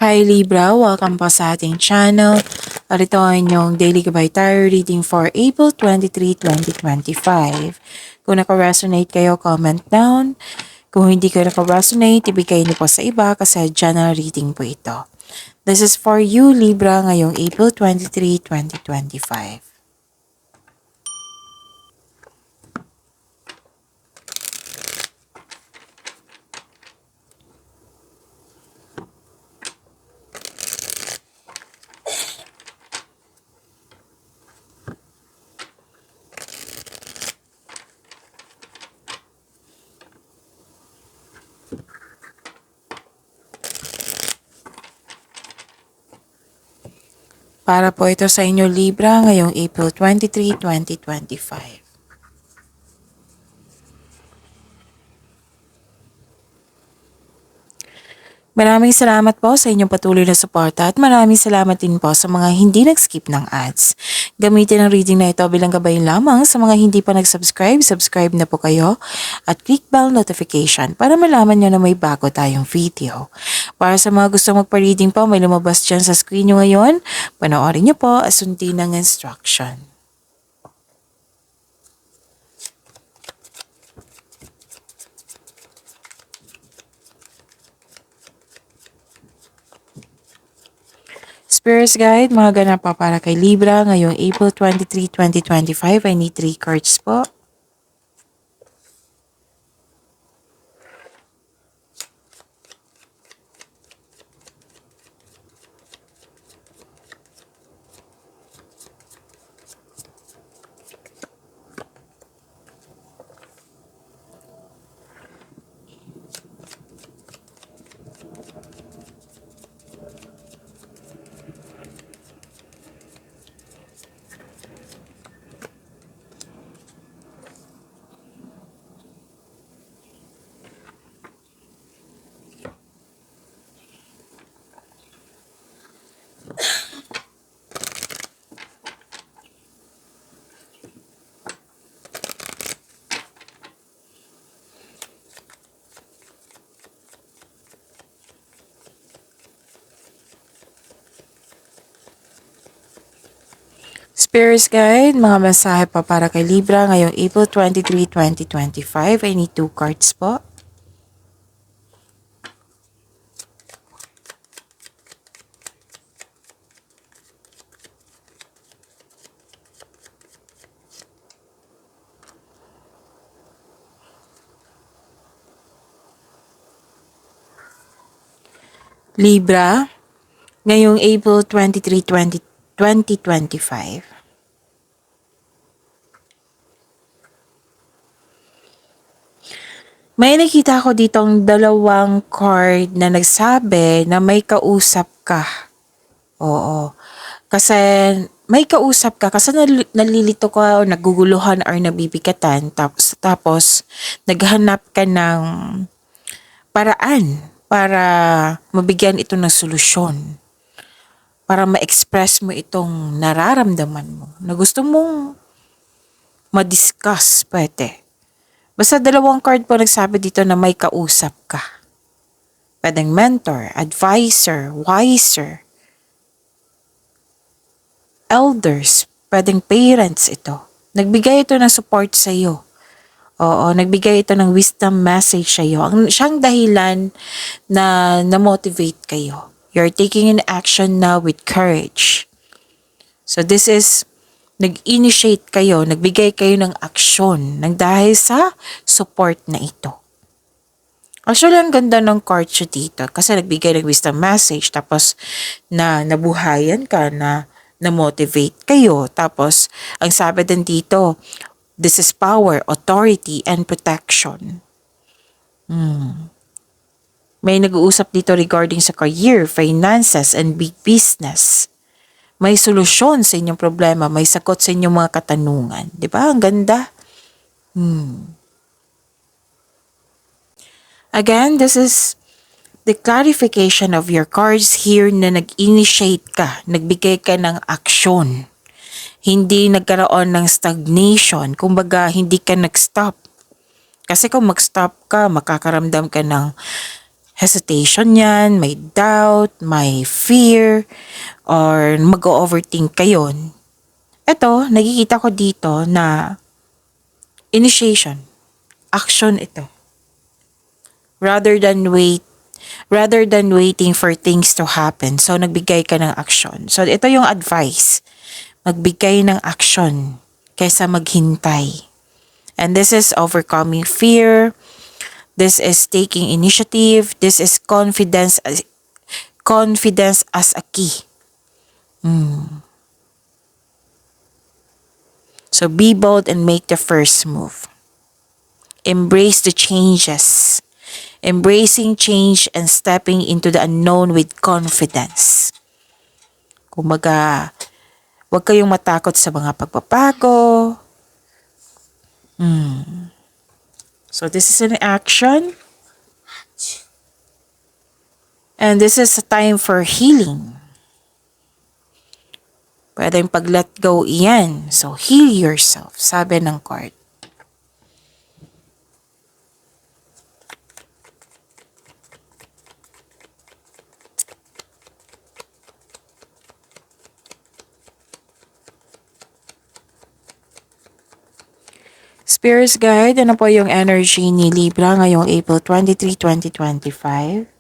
Hi Libra, welcome po sa ating channel. At ito ang inyong Daily Gabay Tarot reading for April 23, 2025. Kung naka-resonate kayo, comment down. Kung hindi kayo naka-resonate, ibigay niyo po sa iba kasi general reading po ito. This is for you Libra ngayong April 23, 2025. Para po ito sa inyo Libra ngayong April 23, 2025. Maraming salamat po sa inyong patuloy na suporta at maraming salamat din po sa mga hindi nag-skip ng ads. Gamitin ang reading na ito bilang gabay lamang sa mga hindi pa nag-subscribe, subscribe na po kayo at click bell notification para malaman nyo na may bago tayong video. Para sa mga gustong magpa-reading po, may lumabas dyan sa screen nyo ngayon. Panoorin nyo po at sundin ng instruction. Spirits Guide, mga ganap pa para kay Libra ngayong April 23, 2025. I need 3 cards po. Spirits Guide, mga mensahe pa para kay Libra ngayong April 23, 2025. I need 2 cards po. Libra, ngayong April 23, 2025. May nakita ko ditong 2 card na nagsabi na may kausap ka. Oo. Kasi may kausap ka kasi nalilito ka o naguguluhan or nabibigatan tapos naghanap ka ng paraan para mabigyan ito ng solusyon. Para ma-express mo itong nararamdaman mo na gusto mong ma-discuss pwede. Basta 2 card po nagsabi dito na may kausap ka. Pwedeng mentor, advisor, wiser, elders, pwedeng parents ito. Nagbigay ito ng support sa iyo. Oo, nagbigay ito ng wisdom message sa iyo. Siyang dahilan na na-motivate kayo. You're taking an action now with courage. So this is, nag-initiate kayo, nagbigay kayo ng aksyon nang dahil sa support na ito. Actually, ang ganda ng card siya dito kasi nagbigay ng wisdom message tapos nabuhayan ka na-motivate kayo. Tapos, ang sabi din dito, this is power, authority, and protection. May nag-uusap dito regarding sa career, finances, and big business. May solusyon sa inyong problema, may sagot sa inyong mga katanungan. Di ba? Ang ganda. Again, this is the clarification of your cards here na nag-initiate ka, nagbigay ka ng aksyon. Hindi nagkaroon ng stagnation, kumbaga hindi ka nag-stop. Kasi kung mag-stop ka, makakaramdam ka ng hesitation yan, may doubt, may fear, or mag-overthink kayo. Ito, nakikita ko dito na initiation, action ito. Rather than waiting for things to happen. So, nagbigay ka ng action. So, ito yung advice. Magbigay ng action kaysa maghintay. And this is overcoming fear. This is taking initiative. This is confidence as a key. So, be bold and make the first move. Embrace the changes. Embracing change and stepping into the unknown with confidence. Kumbaga, huwag kayong matakot sa mga pagbabago. So this is an action. And this is a time for healing. Pwedeng pag-let go iyan. So heal yourself, sabi ng card. Spirits Guide, ano po yung energy ni Libra ngayong April 23, 2025?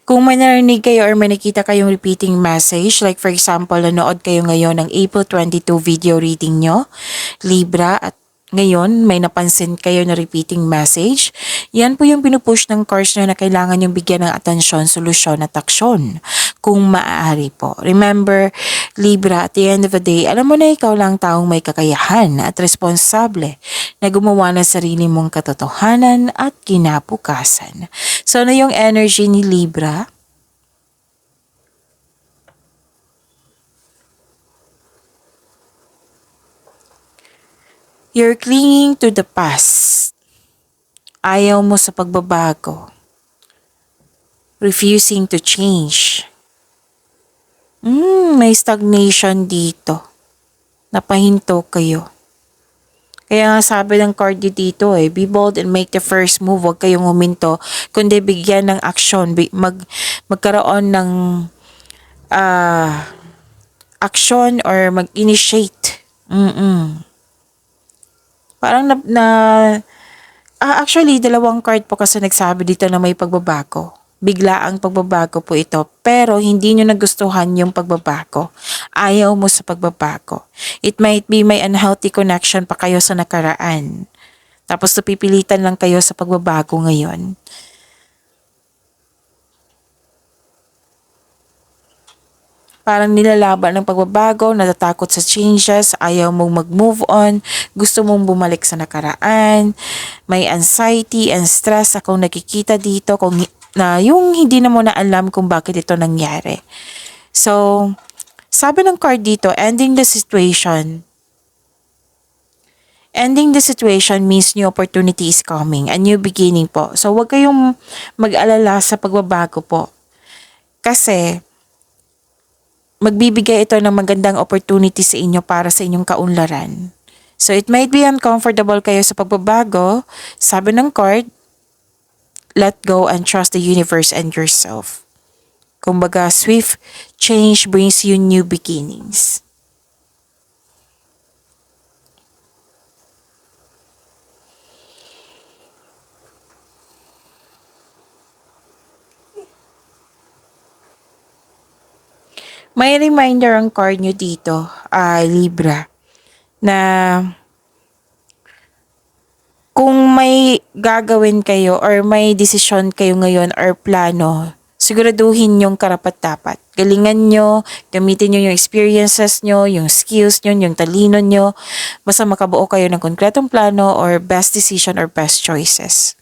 Kung may narinig kayo or may nakita kayong repeating message, like for example, nanood kayo ngayon ng April 22 video reading nyo, Libra, at ngayon may napansin kayo na repeating message, yan po yung pinupush ng cards nyo na kailangan yung bigyan ng atensyon, solusyon at aksyon kung maaari po. Remember, Libra, at the end of the day, alam mo na ikaw lang taong may kakayahan at responsable na gumawa ng sarili mong katotohanan at kinabukasan. So, ano yung energy ni Libra? You're clinging to the past. Ayaw mo sa pagbabago. Refusing to change. May stagnation dito. Napahinto kayo. Kaya nga sabi ng card dito be bold and make the first move. Huwag kayong huminto, kundi bigyan ng aksyon. Magkaroon ng action or mag-initiate. Parang actually, dalawang card po kasi nagsabi dito na may pagbabago. Bigla ang pagbabago po ito. Pero hindi nyo nagustuhan yung pagbabago. Ayaw mo sa pagbabago. It might be may unhealthy connection pa kayo sa nakaraan. Tapos napipilitan lang kayo sa pagbabago ngayon. Parang nilalaban ng pagbabago, natatakot sa changes, ayaw mong mag-move on, gusto mong bumalik sa nakaraan, may anxiety and stress akong nakikita dito na yung hindi na mo na alam kung bakit ito nangyari. So, sabi ng card dito, ending the situation. Ending the situation means new opportunity is coming, a new beginning po. So, huwag kayong mag-alala sa pagbabago po. Kasi, magbibigay ito ng magandang opportunity sa inyo para sa inyong kaunlaran. So, it might be uncomfortable kayo sa pagbabago. Sabi ng card, let go and trust the universe and yourself. Kumbaga, swift change brings you new beginnings. May reminder ang card nyo dito, Libra, na kung may gagawin kayo or may desisyon kayo ngayon or plano, siguraduhin yung karapat-dapat. Galingan nyo, gamitin nyo yung experiences nyo, yung skills nyo, yung talino nyo, basta makabuo kayo ng konkretong plano or best decision or best choices.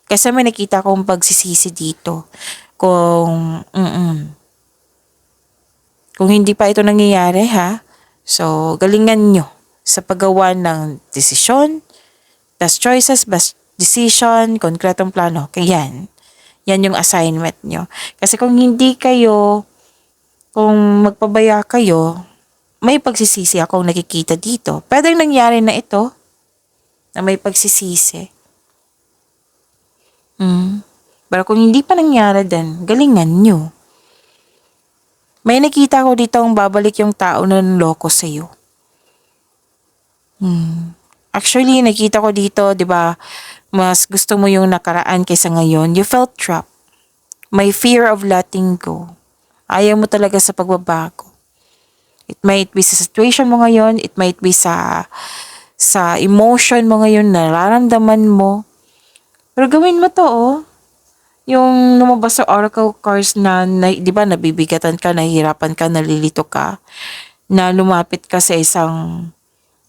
Kasi may nakita akong pagsisisi dito. Kung Kung hindi pa ito nangyayari ha, so galingan nyo sa paggawa ng desisyon, best choices, best decision, konkretong plano. Kaya yan yung assignment nyo. Kasi kung hindi kayo, kung magpabaya kayo, may pagsisisi akong nakikita dito. Pwedeng nangyari na ito, na may pagsisisi. Pero kung hindi pa nangyari din, galingan nyo. May nakita ko dito ang babalik yung tao na nanloko sa'yo. Actually, nakita ko dito, di ba, mas gusto mo yung nakaraan kaysa ngayon. You felt trapped. May fear of letting go. Ayaw mo talaga sa pagbabago. It might be sa situation mo ngayon, it might be sa emotion mo ngayon, nararamdaman mo. Pero gawin mo to, oh. Yung lumabas sa oracle cards na di ba, nabibigatan ka, nahihirapan ka, nalilito ka, na lumapit ka sa isang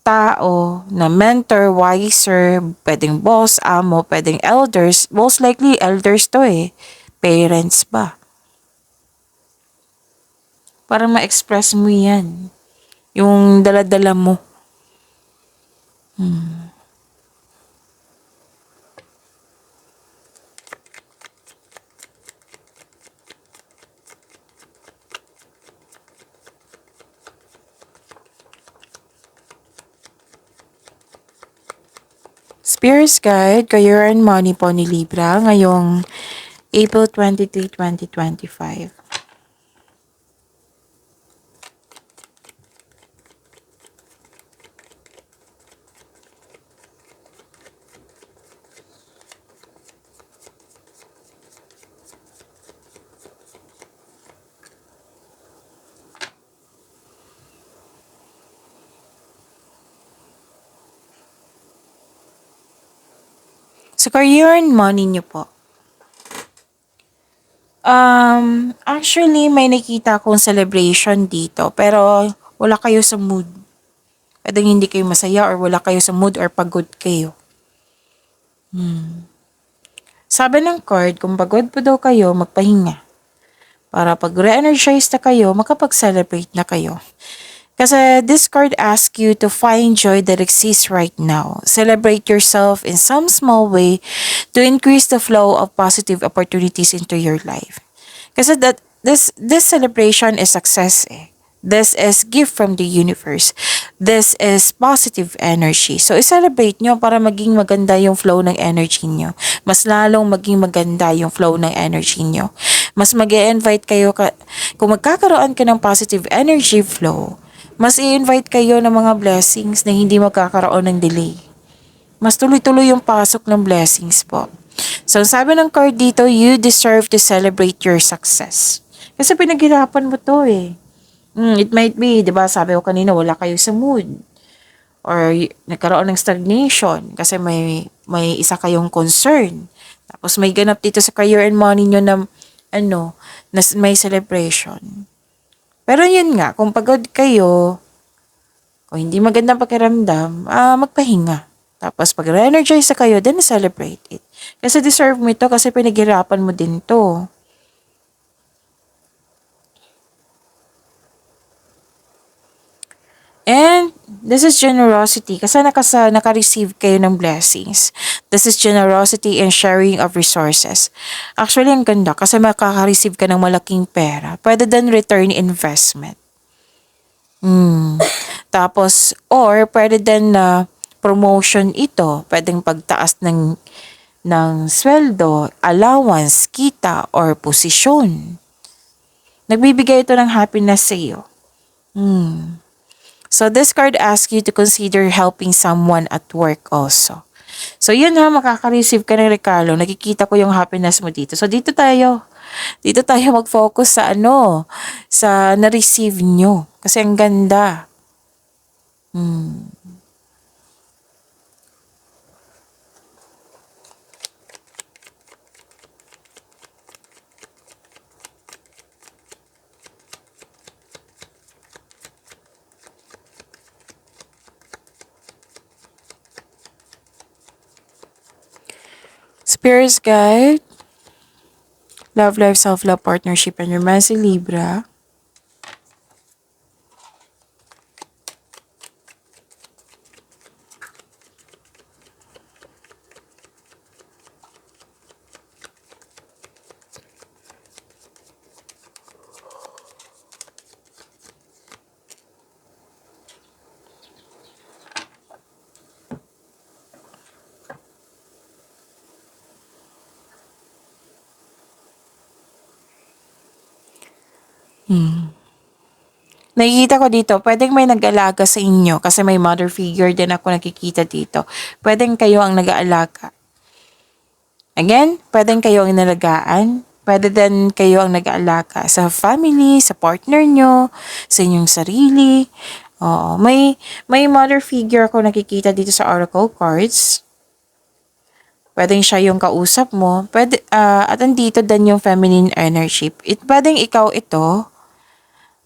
tao, na mentor, wiser, pwedeng boss, amo, pwedeng elders, most likely elders to parents ba? Para ma-express mo yan, yung daladala mo. Spirits Guide, Career and Money po ni Libra ngayong April 23, 2025. Sa career and money niyo po. Actually, may nakita akong celebration dito, pero wala kayo sa mood. Pwedeng hindi kayo masaya or wala kayo sa mood or pagod kayo. Sabi ng card, kung pagod po daw kayo, magpahinga. Para pag re-energize na kayo, makapag-celebrate na kayo. Kasi this card asks you to find joy that exists right now. Celebrate yourself in some small way to increase the flow of positive opportunities into your life. Kasi this celebration is success This is gift from the universe. This is positive energy. So, i-celebrate nyo para maging maganda yung flow ng energy nyo. Mas lalong maging maganda yung flow ng energy nyo. Mas mag-i-invite kayo, kung magkakaroon ka ng positive energy flow, mas i-invite kayo ng mga blessings na hindi magkakaroon ng delay. Mas tuloy-tuloy yung pasok ng blessings po. So, sabi ng card dito, you deserve to celebrate your success. Kasi pinaghirapan mo to It might be, di ba, sabi ko kanina, wala kayo sa mood. Or nagkaroon ng stagnation kasi may isa kayong concern. Tapos may ganap dito sa career and money nyo na, na may celebration. Pero yun nga, kung pagod kayo, kung hindi magandang pakiramdam, magpahinga. Tapos pag re-energize na kayo, then celebrate it. Kasi deserve mo ito kasi pinaghirapan mo din to. And this is generosity kasi naka-receive kayo ng blessings. This is generosity and sharing of resources. Actually, ang ganda kasi makaka-receive ka ng malaking pera. Pwede din return investment. Tapos, or pwede din na promotion ito. Pwedeng pagtaas ng sweldo, allowance, kita, or posisyon. Nagbibigay ito ng happiness sa iyo. So, this card asks you to consider helping someone at work also. So, yun makaka-receive ka ng regalo. Nakikita ko yung happiness mo dito. So, dito tayo mag-focus sa sa na-receive nyo. Kasi ang ganda. Spirits Guide, Love Life, Self-Love, Partnership, and Romance, Libra. Nakikita ko dito, pwedeng may nag-alaga sa inyo kasi may mother figure din ako nakikita dito. Pwedeng kayo ang nag-aalaga. Again, pwedeng kayo ang inalagaan. Pwede din kayo ang nag-aalaga sa family, sa partner nyo, sa inyong sarili. Oo, may mother figure ako nakikita dito sa oracle cards. Pwedeng siya yung kausap mo. Pwede, at andito din yung feminine energy. Pwedeng ikaw ito.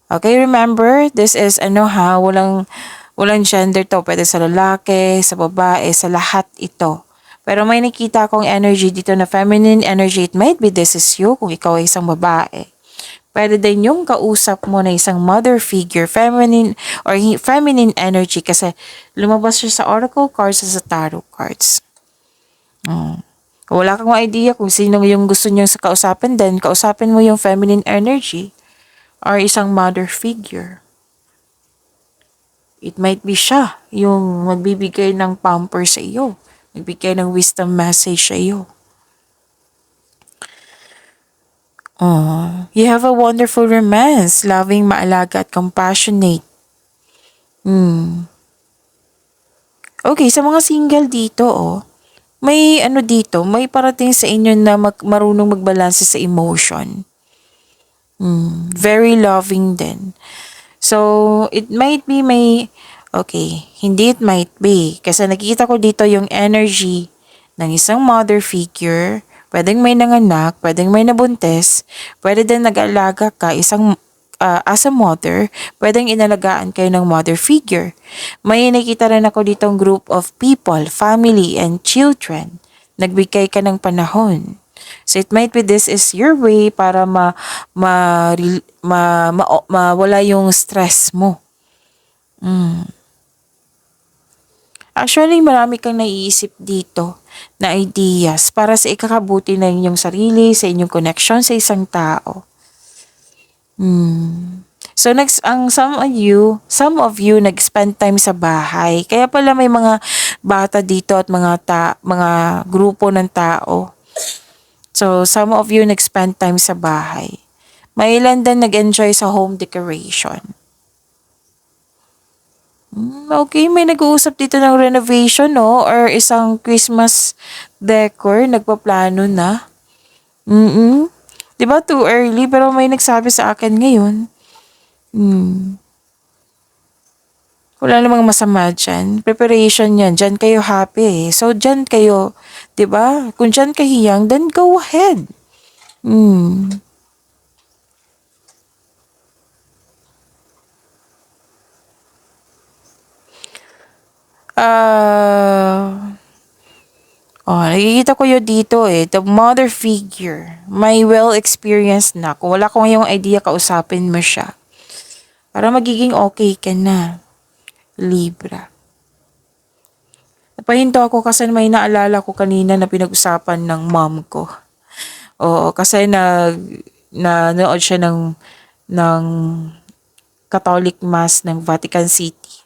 Okay, remember, this is walang gender to. Pwede sa lalaki, sa babae, sa lahat ito. Pero may nakita akong energy dito na feminine energy. It might be this is you kung ikaw ay isang babae. Pwede din yung kausap mo na isang mother figure, feminine energy kasi lumabas siya sa oracle cards at sa tarot cards. Kung wala kang idea kung sino yung gusto niyo sa kausapin din, kausapin mo yung feminine energy or isang mother figure. It might be siya yung magbibigay ng pamper sa iyo, magbibigay ng wisdom message sa iyo. You have a wonderful romance, loving, maalaga at compassionate. Okay, sa mga single dito, may dito, may parating sa inyo na marunong magbalanse sa emotion. Very loving din. So, it might be hindi it might be. Kasi nakikita ko dito yung energy ng isang mother figure. Pwedeng may nanganak, pwedeng may nabuntis, pwede din nag-alaga ka as a mother, pwedeng inalagaan kayo ng mother figure. May nakita rin ako ditong group of people, family and children. Nagbigay ka ng panahon. So it might be this is your way para mawala yung stress mo. Actually, marami kang naiisip dito na ideas para sa ikakabuti ng inyong sarili, sa inyong connection sa isang tao. So next, some of you nag-spend time sa bahay. Kaya pala may mga bata dito at mga grupo ng tao. So some of you nag-spend time sa bahay. May ilan din nag-enjoy sa home decoration. Okay, may nag-uusap dito ng renovation, no? Or isang Christmas decor, nagpaplano na. Diba too early? Pero may nagsabi sa akin ngayon. Wala namang masama dyan. Preparation yan. Dyan kayo happy eh. So, dyan kayo, diba? Kung dyan kahiyang, then go ahead. Nakikita ko yun dito eh. The mother figure. May well-experienced na. Kung wala ko ngayong idea, kausapin mo siya. Para magiging okay ka na. Libra. Napahinto ako kasi may naalala ko kanina na pinag-usapan ng mom ko. Oo, kasi nanood siya ng Catholic Mass ng Vatican City.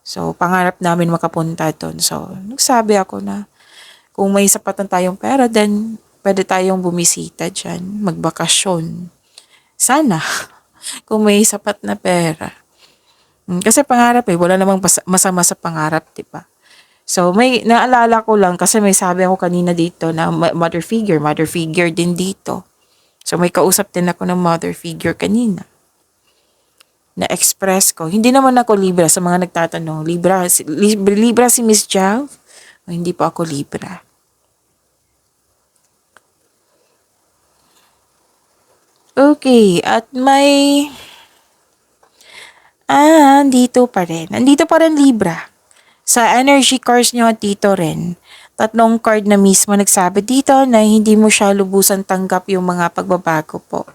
So, pangarap namin makapunta doon. So, nagsabi ako na kung may sapat na tayong pera, then pwede tayong bumisita dyan, magbakasyon. Sana, kung may sapat na pera. Kasi pangarap wala namang masama sa pangarap, diba? So, may naalala ko lang kasi may sabi ako kanina dito na mother figure din dito. So, may kausap din ako ng mother figure kanina. Na-express ko. Hindi naman ako Libra sa mga nagtatanong. Libra si Miss Jav? O hindi pa ako Libra. Okay, at may... Andito pa rin Libra. Sa energy cards nyo dito rin. 3 card na mismo nagsabi dito na hindi mo siya lubusan tanggap yung mga pagbabago po.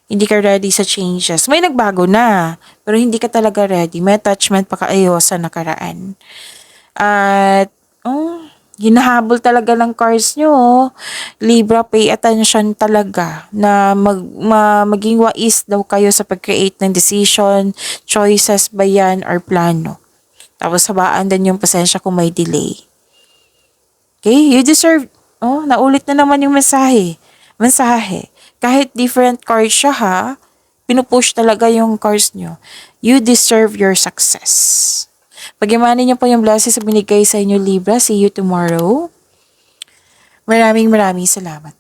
Hindi ka ready sa changes. May nagbago na, pero hindi ka talaga ready. May attachment pa kayo sa nakaraan. At, hinahabol talaga ng cards nyo. Libra, pay attention talaga na maging wais daw kayo sa pag-create ng decision, choices ba yan, or plano. Tapos habaan din yung pasensya kung may delay. Okay, you deserve, naulit na naman yung mensahe. Kahit different card siya ha, pinupush talaga yung cards nyo. You deserve your success. Pagyamanin niyo po yung blessings na binigay sa inyo, Libra. See you tomorrow. Maraming salamat.